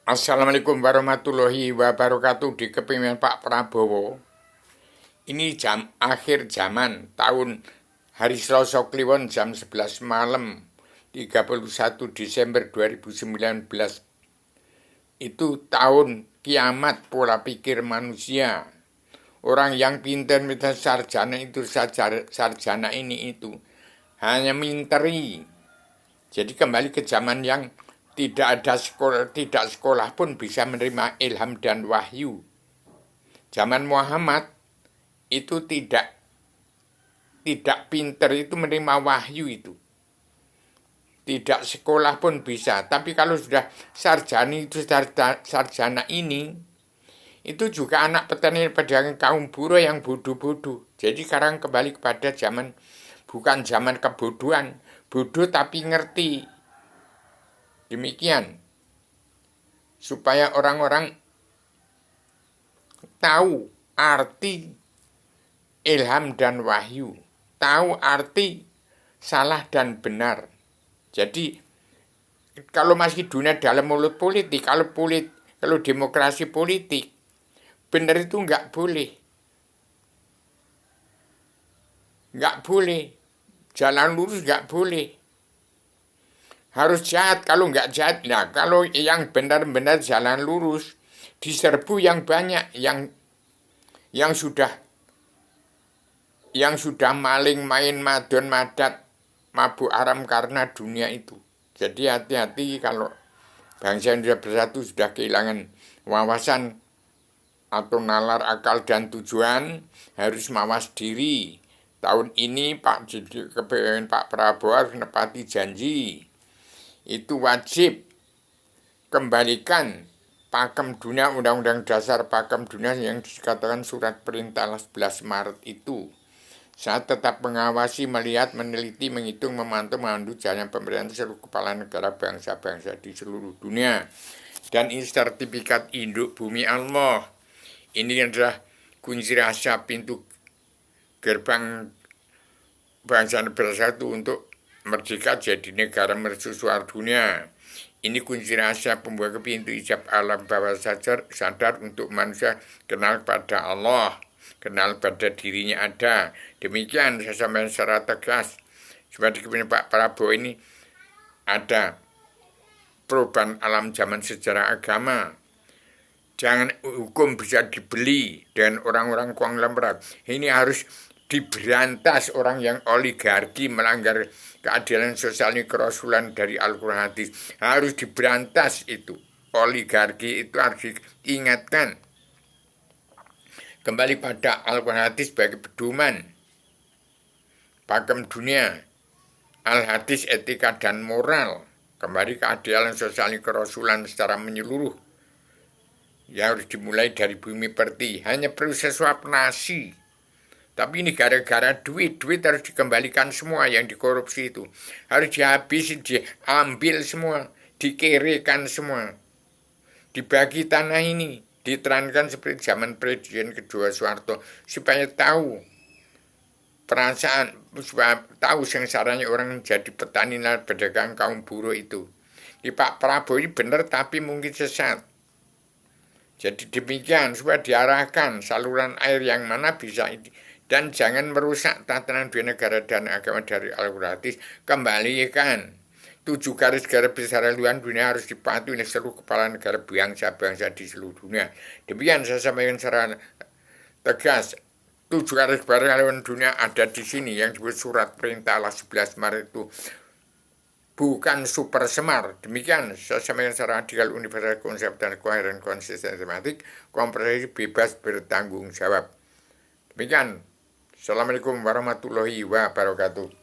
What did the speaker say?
Assalamualaikum warahmatullahi wabarakatuh. Di kepemimpinan Pak Prabowo, ini akhir zaman tahun hari Selasa Kliwon jam 11 malam 31 Desember 2019. Itu tahun kiamat pola pikir manusia. Orang yang pintar minta sarjana itu sarjana ini itu hanya minteri. Jadi kembali ke zaman yang tidak sekolah pun bisa menerima ilham dan wahyu. Zaman Muhammad itu tidak pinter itu menerima wahyu itu. Tidak sekolah pun bisa. Tapi kalau sudah sarjana ini, itu juga anak petani pedagang kaum buruh yang bodoh-bodoh. Jadi sekarang kembali kepada zaman, bukan zaman kebodohan. Bodoh tapi ngerti. Demikian. Supaya orang-orang tahu arti ilham dan wahyu, tahu arti salah dan benar. Jadi kalau masih dunia dalam mulut politik, kalau demokrasi politik, benar itu nggak boleh, jalan lurus nggak boleh, harus jahat. Kalau nggak jahat, nah kalau yang benar-benar jalan lurus diserbu yang banyak, yang sudah maling, main, madon, madat, mabuk haram karena dunia itu. Jadi hati-hati kalau bangsa Indonesia bersatu sudah kehilangan wawasan atau nalar akal dan tujuan, harus mawas diri. Tahun ini Pak Prabowo harus menepati janji. Itu wajib kembalikan Pakem Dunia, Undang-Undang Dasar Pakem Dunia yang dikatakan surat perintah 11 Maret itu. Saya tetap mengawasi, melihat, meneliti, menghitung, memantau, memandu jalan pemerintahan seluruh kepala negara bangsa-bangsa di seluruh dunia. Dan ini sertifikat induk bumi Allah. Ini adalah kunci rahasia pintu gerbang bangsa bersatu untuk merdeka jadi negara mercusuar dunia. Ini kunci rahasia pembuka pintu ijab alam bawah sadar untuk manusia kenal pada Allah, kenal pada dirinya ada. Demikian saya sampaikan secara tegas. Seperti kepimpinan Pak Prabowo ini ada perubahan alam zaman sejarah agama. Jangan hukum bisa dibeli dengan orang-orang konglomerat. Ini harus diberantas orang yang oligarki melanggar keadilan sosial ini, kerasulan dari Al-Quran hadis. Harus diberantas itu. Oligarki itu harus diingatkan. Kembali pada Al-Quran hadis sebagai pedoman. Pakem dunia. Al-hadis etika dan moral. Kembali keadilan sosial ini, kerasulan secara menyeluruh. Ya harus dimulai dari bumi perti. Hanya perlu sesuap nasi. Tapi ini gara-gara duit harus dikembalikan semua yang dikorupsi itu. Harus dihabisi, diambil semua, dikerekan semua. Dibagi tanah ini, diterangkan seperti zaman Presiden kedua Soeharto. Supaya tahu perasaan, supaya tahu sengsaranya orang jadi petani dan pedagang kaum buruh itu. Di Pak Prabowo ini benar tapi mungkin sesat. Jadi demikian supaya diarahkan saluran air yang mana bisa ini. Dan jangan merusak tatanan dua negara dan agama dari Al-Quran. Kembalikan 7 garis besar haluan dunia harus dipatuhi oleh seluruh kepala negara bangsa-bangsa di seluruh dunia. Demikian saya sampaikan secara tegas. 7 garis besar haluan dunia ada di sini yang disebut surat perintah 11 Maret itu. Bukan super semar. Demikian saya sampaikan secara radikal, universal, konsep dan koheren, konsisten, tematik, komprehensif, bebas, bertanggung jawab. Demikian. Assalamualaikum warahmatullahi wabarakatuh.